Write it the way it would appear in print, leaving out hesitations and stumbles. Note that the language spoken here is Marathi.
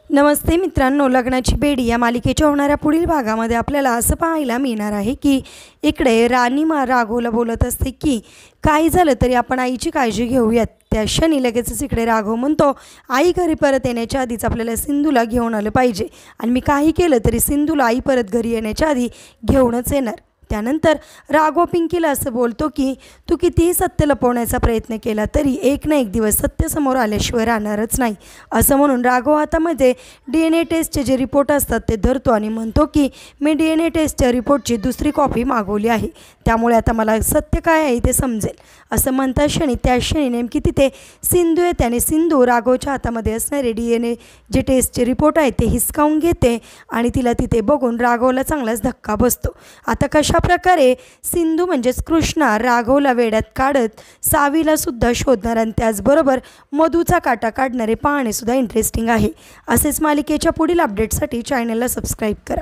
नमस्ते मित्रांनो, लग्नाची बेडी या मालिकेच्या होणाऱ्या पुढील भागामध्ये आपल्याला असं पाहायला मिळणार आहे की इकडे राणी राघवला बोलत असते की काही झालं तरी आपण आईची काळजी घेऊयात। त्या क्षणी लगेचच इकडे राघव म्हणतो, आई घरी परत येण्याच्या आधीच आपल्याला सिंधूला घेऊन आलं पाहिजे आणि मी काही केलं तरी सिंधूला आई परत घरी येण्याच्या आधी घेऊनच येणार। त्यानंतर राघव पिंकीला असं बोलतो की तू कितीही सत्य लपवण्याचा प्रयत्न केला तरी एक ना एक दिवस सत्य समोर आल्याशिवाय राहणारच नाही। असं म्हणून राघव हातामध्ये DNA टेस्टचे जे रिपोर्ट असतात ते धरतो आणि म्हणतो की मी DNA टेस्टच्या रिपोर्टची दुसरी कॉपी मागवली आहे, त्यामुळे आता मला सत्य काय आहे ते समजेल। असं म्हणता क्षणी त्या क्षणी नेमकी तिथे सिंधू येते आणि सिंधू राघवच्या हातामध्ये असणारे DNA जे टेस्टचे रिपोर्ट आहे ते हिसकावून घेते आणि तिला तिथे बघून राघवला चांगलाच धक्का बसतो। आता कशा प्रकारे सिंधू म्हणजेच कृष्णा राघवला वेड्यात काढत सावीला सुद्धा शोधणार आणि त्याचबरोबर मधूचा काटा काढणारे पाहणे सुद्धा इंटरेस्टिंग आहे। असेच मालिकेच्या पुढील अपडेटसाठी चॅनलला सबस्क्राईब करा।